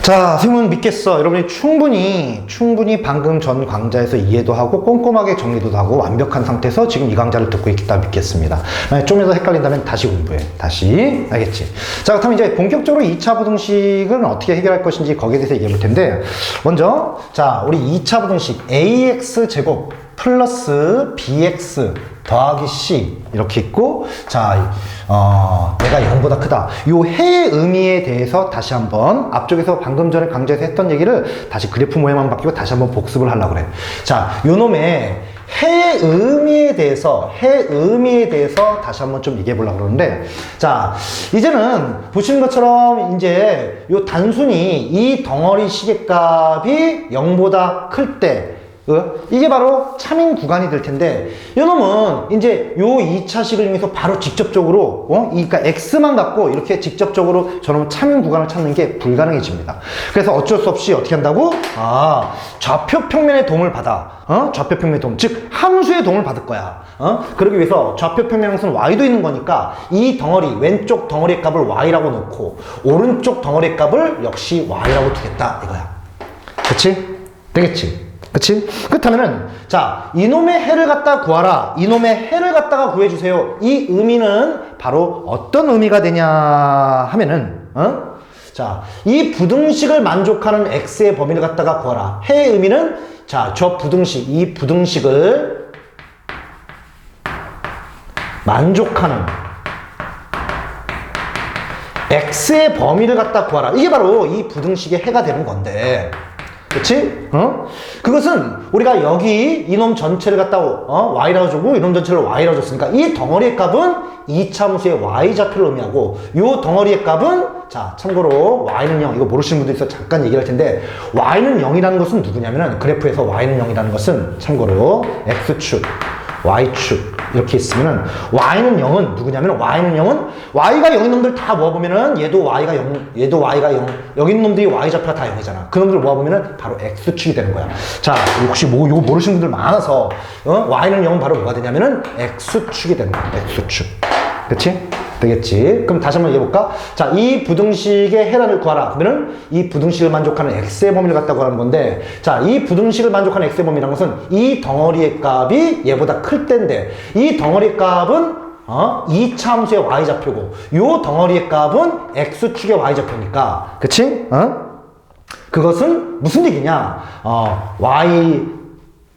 자, 선생님은 믿겠어. 여러분이 충분히 방금 전 강좌에서 이해도 하고 꼼꼼하게 정리도 하고 완벽한 상태에서 지금 이 강좌를 듣고 있다 믿겠습니다. 만약 좀 더 헷갈린다면 다시 공부해. 다시. 알겠지? 자, 그렇다면 이제 본격적으로 2차 부등식은 어떻게 해결할 것인지 거기에 대해서 얘기해 볼 텐데, 먼저, 자, 우리 2차 부등식 AX제곱 플러스 BX 더하기 C 이렇게 있고, 자, 내가 0보다 크다. 요 해의 의미에 대해서 다시 한번 앞쪽에서 방금 전에 강좌에서 했던 얘기를 다시 그래프 모양만 바뀌고 다시 한번 복습을 하려고 그래. 자, 요 놈의 해의 의미에 대해서 다시 한번 좀 얘기해 보려고 그러는데, 자, 이제는 보시는 것처럼 이제 요 단순히 이 덩어리 시계값이 0보다 클 때 이게 바로 참인 구간이 될 텐데, 이놈은 이제 요 2차식을 이용해서 바로 직접적으로 그러니까 x만 갖고 이렇게 직접적으로 저놈 참인 구간을 찾는 게 불가능해집니다. 그래서 어쩔 수 없이 어떻게 한다고? 좌표 평면의 도움을 받아. 좌표 평면의 도움, 즉 함수의 도움을 받을 거야. 그러기 위해서 좌표 평면 항수는 y도 있는 거니까 이 덩어리 왼쪽 덩어리의 값을 y라고 놓고 오른쪽 덩어리의 값을 역시 y라고 두겠다 이거야. 그치? 되겠지? 그치? 그렇다면은, 자, 이놈의 해를 갖다 구하라. 이놈의 해를 갖다가 구해주세요. 이 의미는 바로 어떤 의미가 되냐 하면은, 자, 이 부등식을 만족하는 x의 범위를 갖다가 구하라. 해의 의미는, 자, 이 부등식을 만족하는 x의 범위를 갖다 구하라. 이게 바로 이 부등식의 해가 되는 건데, 그치? 그것은 우리가 여기 이놈 전체를 갖다 y라고 주고 이놈 전체를 y라고 줬으니까 이 덩어리의 값은 이차함수의 y좌표를 의미하고, 요 덩어리의 값은, 자, 참고로 y는 0, 이거 모르시는 분도 있어 잠깐 얘기할 텐데, y는 0이라는 것은 누구냐면은, 그래프에서 y는 0이라는 것은 참고로 x축, y축 이렇게 있으면은, y는 0은 누구냐면, y는 0은 y가 0인 놈들 다 모아보면은 얘도 y가 0, 얘도 y가 0, 여기 있는 놈들이 y좌표가 다 0이잖아. 그 놈들 모아보면은 바로 x축이 되는 거야. 자, 혹시 이거 모르시는 분들 많아서 y는 0은 바로 뭐가 되냐면은 x축이 되는 거야. x축. 그치? 되겠지? 그럼 다시 한번 얘기해볼까? 자, 이 부등식의 해란을 구하라. 그러면은 이 부등식을 만족하는 x의 범위를 갖다 구하는 건데, 자, 이 부등식을 만족하는 x의 범위라는 것은 이 덩어리의 값이 얘보다 클 때인데, 이 덩어리의 값은 2차 함수의 y좌표고, 요 덩어리의 값은 x축의 y좌표니까, 그치? 그것은 무슨 얘기냐?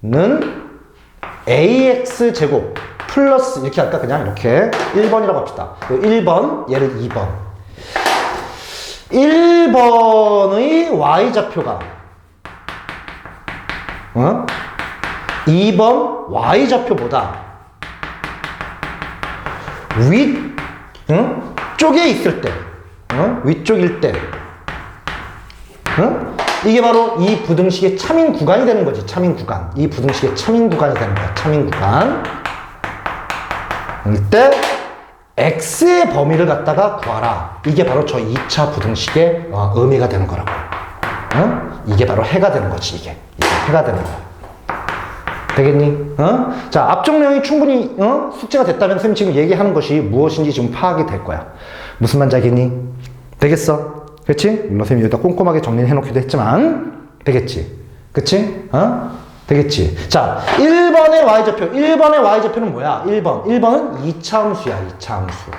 y는 ax제곱 플러스, 이렇게 할까? 그냥 이렇게 1번이라고 합시다. 1번, 얘를 2번. 1번의 y좌표가 2번 y좌표보다 위쪽에 있을 때, 위쪽일 때, 이게 바로 이 부등식의 참인 구간이 되는 거지. 참인 구간. 이 부등식의 참인 구간이 되는 거야. 참인 구간. 이때 x의 범위를 갖다가 구하라. 이게 바로 저 2차 부등식의 의미가 되는 거라고. 이게 바로 해가 되는 거지. 이게 해가 되는 거야. 되겠니? 자, 앞쪽 내용이 충분히 숙제가 됐다면 선생님 지금 얘기하는 것이 무엇인지 지금 파악이 될 거야. 무슨 말인지 알겠니? 되겠어? 그렇지? 물론 선생님이 여기다 꼼꼼하게 정리해 놓기도 했지만 되겠지? 그치? 되겠지? 자, 1번의 y좌표는 뭐야? 1번은 2차 함수야. 2차 함수.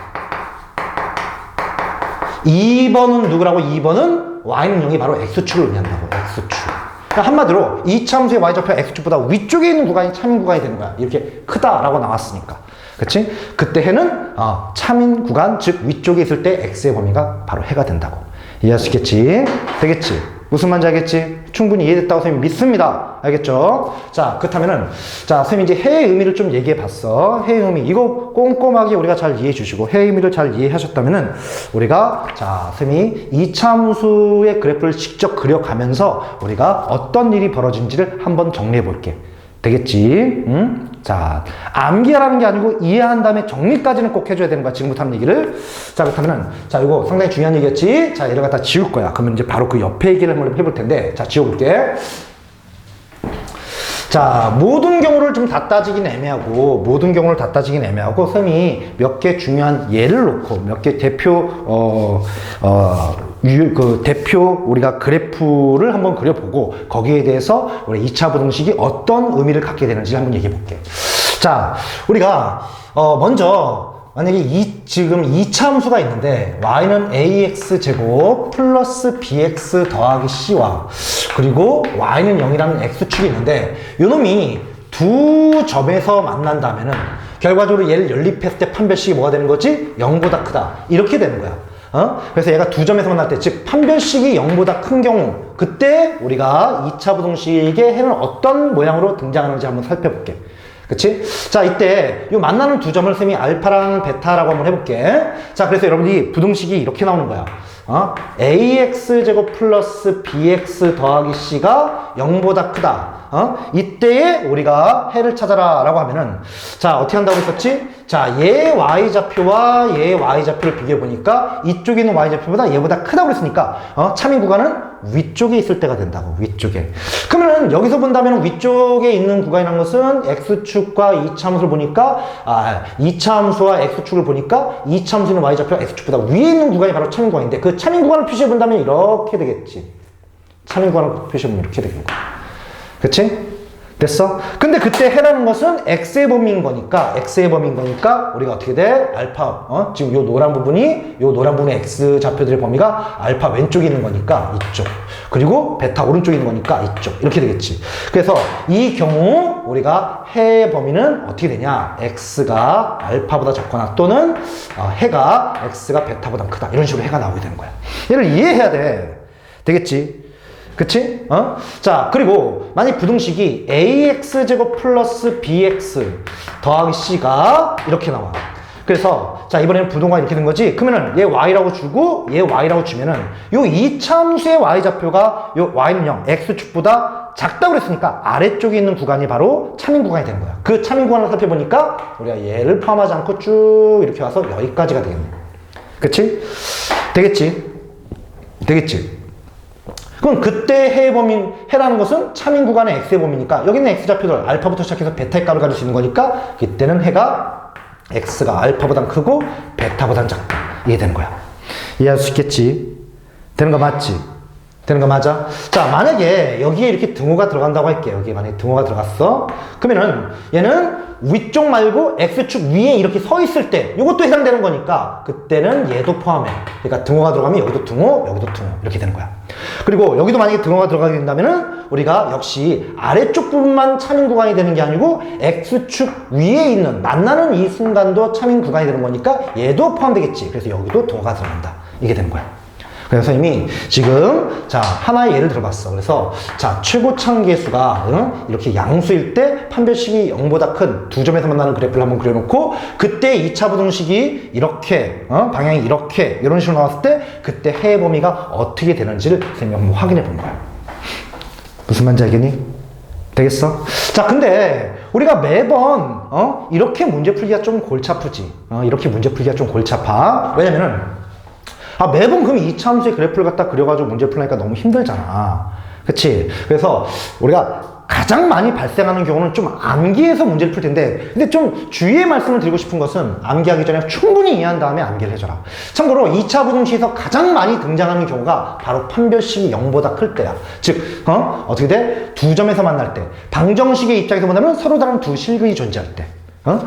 2번은 누구라고? 2번은 y는 0이 바로 x축을 의미한다고. x축. 그러니까 한마디로 2차 함수의 y좌표가 x축보다 위쪽에 있는 구간이 참인 구간이 되는 거야. 이렇게 크다라고 나왔으니까. 그치? 그때 해는 참인 구간, 즉 위쪽에 있을 때 x의 범위가 바로 해가 된다고. 이해할 수 있겠지? 되겠지? 무슨 말인지 알겠지? 충분히 이해됐다고 선생님 믿습니다. 알겠죠? 자, 그렇다면은, 자, 선생님이 이제 해의 의미를 좀 얘기해 봤어. 해의 의미. 이거 꼼꼼하게 우리가 잘 이해해 주시고, 해의 의미를 잘 이해하셨다면은, 우리가, 자, 선생님이 2차 함수의 그래프를 직접 그려가면서 우리가 어떤 일이 벌어진지를 한번 정리해 볼게. 되겠지? 응? 자, 암기하라는 게 아니고 이해한 다음에 정리까지는 꼭 해줘야 되는 거야. 지금부터 하는 얘기를. 자, 그렇다면은, 자, 이거 상당히 중요한 얘기였지? 자, 얘를 갖다 지울 거야. 그러면 이제 바로 그 옆에 얘기를 한번 해볼 텐데, 자, 지워볼게. 자, 모든 경우를 좀 다 따지긴 애매하고, 모든 경우를 다 따지긴 애매하고, 선생님이 몇 개 중요한 예를 놓고, 몇 개 대표, 대표 우리가 그래프를 한번 그려보고, 거기에 대해서 우리 2차 부등식이 어떤 의미를 갖게 되는지 한번 얘기해 볼게. 자, 우리가, 먼저, 만약에 지금 2차 함수가 있는데 y는 ax제곱 플러스 bx 더하기 c와 그리고 y는 0이라는 x축이 있는데 요놈이 두 점에서 만난다면은 결과적으로 얘를 연립했을 때 판별식이 뭐가 되는 거지? 0보다 크다. 이렇게 되는 거야. 그래서 얘가 두 점에서 만날 때, 즉 판별식이 0보다 큰 경우, 그때 우리가 2차 부등식의 해는 어떤 모양으로 등장하는지 한번 살펴볼게. 그치? 자, 이때 이 만나는 두 점을 쌤이 알파랑 베타라고 한번 해볼게. 자, 그래서 여러분이 부등식이 이렇게 나오는 거야. ax제곱 플러스 bx 더하기 c가 0보다 크다. 이때에 우리가 해를 찾아라 라고 하면은, 자, 어떻게 한다고 했었지? 자, 얘 y좌표와 얘 y좌표를 비교해 보니까 이쪽에 있는 y좌표보다 얘보다 크다고 그랬으니까 참인 구간은 위쪽에 있을 때가 된다고. 위쪽에. 그러면은 여기서 본다면 위쪽에 있는 구간이라는 것은 x축과 2차 함수를 보니까 2차 함수와 x축을 보니까 2차 함수는 y좌표가 x축보다 위에 있는 구간이 바로 참인 구간인데, 그 참인 구간을 표시해 본다면 이렇게 되겠지. 참인 구간을 표시해 보면 이렇게 되는 거야. 그치? 됐어? 근데 그때 해라는 것은 x의 범위인 거니까, 우리가 어떻게 돼? 알파, 지금 요 노란 부분이, 요 노란 부분의 x 좌표들의 범위가 알파 왼쪽에 있는 거니까 이쪽. 그리고 베타 오른쪽에 있는 거니까 이쪽. 이렇게 되겠지. 그래서 이 경우 우리가 해의 범위는 어떻게 되냐? x가 알파보다 작거나 또는 해가 x가 베타보다 크다. 이런 식으로 해가 나오게 되는 거야. 얘를 이해해야 돼. 되겠지? 그치? 자, 그리고 만약 부등식이 ax제곱 플러스 bx 더하기 c가 이렇게 나와. 그래서 자, 이번에는 부동가 이렇게 된 거지. 그러면은 얘 y라고 주고 얘 y라고 주면은 요 2차 함수의 y좌표가 요 y는 0, x축보다 작다고 그랬으니까 아래쪽에 있는 구간이 바로 참인 구간이 되는 거야. 그 참인 구간을 살펴보니까 우리가 얘를 포함하지 않고 쭉 이렇게 와서 여기까지가 되겠네. 그치? 되겠지? 되겠지? 그럼 그때 해의 범위, 해라는 것은 참인 구간의 x의 범위니까 여기 있는 x좌표들 알파부터 시작해서 베타의 값을 가질 수 있는 거니까 이때는 해가 x가 알파보다 크고 베타보다 작다. 이게 되는 거야. 이해할 수 있겠지? 되는 거 맞지? 되는 거 맞아? 자, 만약에 여기에 이렇게 등호가 들어간다고 할게. 여기에 만약에 등호가 들어갔어. 그러면은 얘는 위쪽 말고 x축 위에 이렇게 서 있을 때 이것도 해당되는 거니까 그때는 얘도 포함해. 그러니까 등호가 들어가면 여기도 등호, 여기도 등호. 이렇게 되는 거야. 그리고 여기도 만약에 등호가 들어가게 된다면은 우리가 역시 아래쪽 부분만 참인 구간이 되는 게 아니고 x축 위에 있는 만나는 이 순간도 참인 구간이 되는 거니까 얘도 포함되겠지. 그래서 여기도 등호가 들어간다. 이게 되는 거야. 그래서 선생님이 지금 자 하나의 예를 들어봤어. 그래서 자 최고참 계수가 이렇게 양수일 때 판별식이 0보다 큰 두 점에서 만나는 그래프를 한번 그려놓고 그때 2차 부등식이 이렇게 방향이 이렇게 이런 식으로 나왔을 때 그때 해의 범위가 어떻게 되는지를 선생님이 한번 확인해 본 거야. 무슨 말인지 알겠니? 되겠어? 자, 근데 우리가 매번 이렇게 문제 풀기가 좀 골치 아프지. 이렇게 문제 풀기가 좀 골치 아파. 왜냐면은 매번 그럼 2차 함수의 그래프를 갖다 그려가지고 문제 풀려니까 너무 힘들잖아. 그치? 그래서 우리가 가장 많이 발생하는 경우는 좀 암기해서 문제를 풀 텐데, 근데 좀 주의의 말씀을 드리고 싶은 것은 암기하기 전에 충분히 이해한 다음에 암기를 해줘라. 참고로 2차 부등식에서 가장 많이 등장하는 경우가 바로 판별식이 0보다 클 때야. 즉, 어떻게 돼? 두 점에서 만날 때. 방정식의 입장에서 본다면 서로 다른 두 실근이 존재할 때.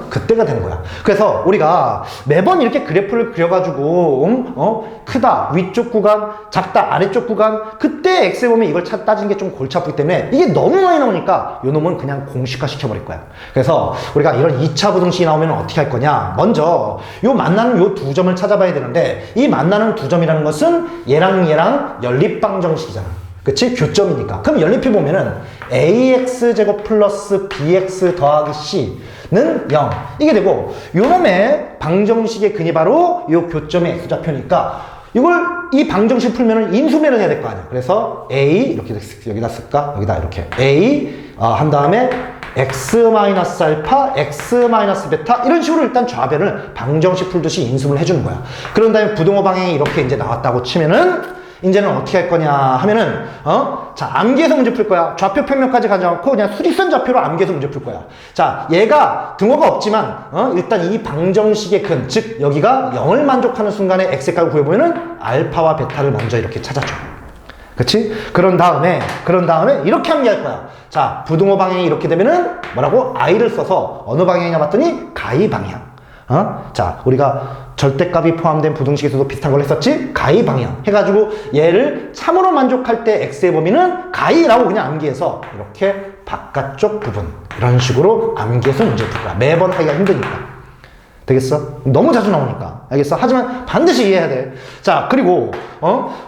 그때가 되는 거야. 그래서 우리가 매번 이렇게 그래프를 그려가지고 크다 위쪽 구간, 작다 아래쪽 구간, 그때 x에 보면 이걸 따지는 게 좀 골치 아프기 때문에 이게 너무 많이 나오니까 요 놈은 그냥 공식화 시켜버릴 거야. 그래서 우리가 이런 2차 부등식이 나오면 어떻게 할 거냐? 먼저 요 만나는 요 두 점을 찾아봐야 되는데, 이 만나는 두 점이라는 것은 얘랑 연립방정식이잖아. 그치? 교점이니까. 그럼 연립해 보면은 ax제곱 플러스 bx 더하기 c는 0 이게 되고, 요놈의 방정식의 근이 바로 요 교점의 x좌표니까 이걸 이 방정식 풀면은 인수분해를 해야 될 거 아니야. 그래서 a 이렇게 여기다 쓸까? 여기다 이렇게 a 한 다음에 x-알파, x-베타 이런 식으로 일단 좌변을 방정식 풀듯이 인수분을 해주는 거야. 그런 다음에 부등호 방향이 이렇게 이제 나왔다고 치면은 이제는 어떻게 할 거냐 하면은, 자, 암기해서 문제 풀 거야. 좌표 평면까지 가지 않고 그냥 수직선 좌표로 암기해서 문제 풀 거야. 자, 얘가 등호가 없지만, 일단 이 방정식의 근, 즉, 여기가 0을 만족하는 순간에 x의 값을 구해보면은 알파와 베타를 먼저 이렇게 찾아줘. 그치? 그런 다음에 이렇게 암기할 거야. 자, 부등호 방향이 이렇게 되면은 뭐라고? i를 써서 어느 방향이냐 봤더니 가이 방향. 자, 우리가 절대값이 포함된 부등식에서도 비슷한 걸 했었지? 가이 방향 해가지고 얘를 참으로 만족할 때 x의 범위는 가이라고 그냥 암기해서 이렇게 바깥쪽 부분 이런 식으로 암기해서 문제를 풀 거야. 매번 하기가 힘드니까. 되겠어? 너무 자주 나오니까. 알겠어? 하지만 반드시 이해해야 돼. 자, 그리고,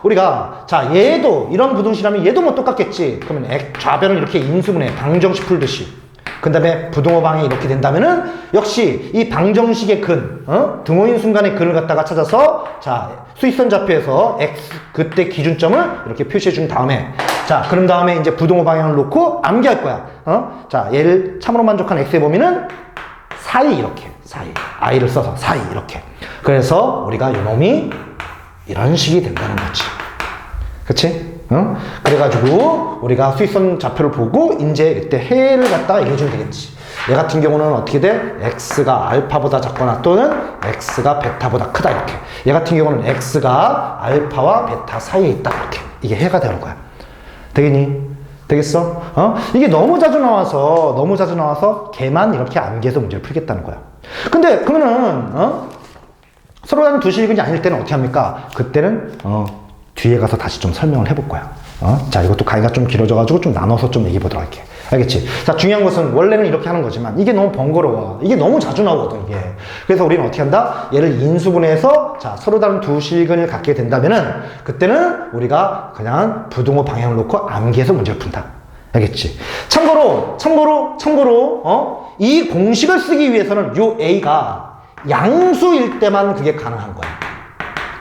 우리가, 자, 얘도, 이런 부등식이라면 얘도 뭐 똑같겠지. 그러면 좌변을 이렇게 인수분해, 방정식 풀듯이. 그 다음에 부등호 방이 이렇게 된다면은, 역시 이 방정식의 근, 등호인 순간의 근을 갖다가 찾아서, 자, 수직선 좌표에서 x, 그때 기준점을 이렇게 표시해 준 다음에, 자, 그런 다음에 이제 부등호 방향을 놓고 암기할 거야. 자, 얘를 참으로 만족한 x의 범위는 사이 이렇게. 사이. i를 써서 사이 이렇게. 그래서 우리가 요놈이 이런 식이 된다는 거지. 그치? 그래가지고 우리가 수직선 좌표를 보고 이제 이때 해를 갖다가 얘기해주면 되겠지. 얘 같은 경우는 어떻게 돼? x가 알파보다 작거나 또는 x가 베타보다 크다 이렇게. 얘 같은 경우는 x가 알파와 베타 사이에 있다 이렇게. 이게 해가 되는 거야. 되겠니? 되겠어? 이게 너무 자주 나와서 걔만 이렇게 암기해서 문제를 풀겠다는 거야. 근데 그러면은 서로 다른 두 실근이 아닐 때는 어떻게 합니까? 그때는 뒤에 가서 다시 좀 설명을 해볼 거야. 자, 이것도 강의가 좀 길어져가지고 좀 나눠서 좀 얘기해 보도록 할게. 알겠지? 자, 중요한 것은 원래는 이렇게 하는 거지만 이게 너무 번거로워. 이게 너무 자주 나오거든, 이게. 그래서 우리는 어떻게 한다? 얘를 인수분해해서 자, 서로 다른 두 실근을 갖게 된다면은 그때는 우리가 그냥 부등호 방향을 놓고 암기해서 문제를 푼다. 알겠지? 참고로 이 공식을 쓰기 위해서는 요 a가 양수일 때만 그게 가능한 거야.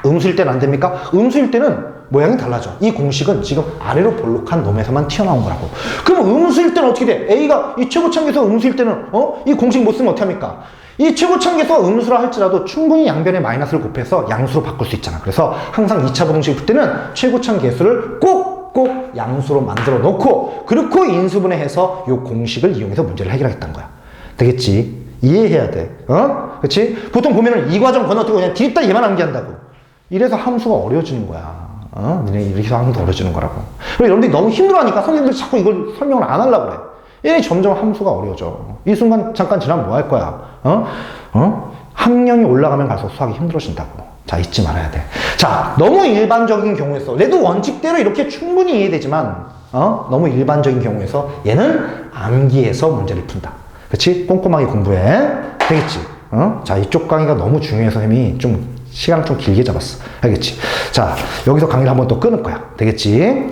음수일 때는 안 됩니까? 음수일 때는 모양이 달라져. 이 공식은 지금 아래로 볼록한 놈에서만 튀어나온 거라고. 그럼 음수일 때는 어떻게 돼? a가 이 최고차계에서 음수일 때는 이 공식 못 쓰면 어떻게 합니까? 이 최고차계에서 음수라 할지라도 충분히 양변에 마이너스를 곱해서 양수로 바꿀 수 있잖아. 그래서 항상 2차 부등식 풀 때는 최고차계수를 꼭 양수로 만들어 놓고 그렇고 인수분해해서 이 공식을 이용해서 문제를 해결하겠다는 거야. 되겠지? 이해해야 돼. 그치? 보통 보면은 이 과정 건너뛰고 그냥 뒤집다 얘만 암기한다고. 이래서 함수가 어려워지는 거야. 니네 이렇게 함수가 어려워지는 거라고. 그리고 여러분들이 너무 힘들어하니까 선생님들이 자꾸 이걸 설명을 안 하려고 그래. 얘네 점점 함수가 어려워져. 이 순간 잠깐 지나면 뭐 할 거야? 학년이 올라가면 갈수록 수학이 힘들어진다고. 자, 잊지 말아야 돼. 자, 너무 일반적인 경우에서 얘도 원칙대로 이렇게 충분히 이해되지만 너무 일반적인 경우에서 얘는 암기해서 문제를 푼다. 그치? 꼼꼼하게 공부해. 되겠지? 자, 이쪽 강의가 너무 중요해서 선생님이 좀 시간을 좀 길게 잡았어. 알겠지? 자, 여기서 강의를 한번 또 끊을 거야. 되겠지?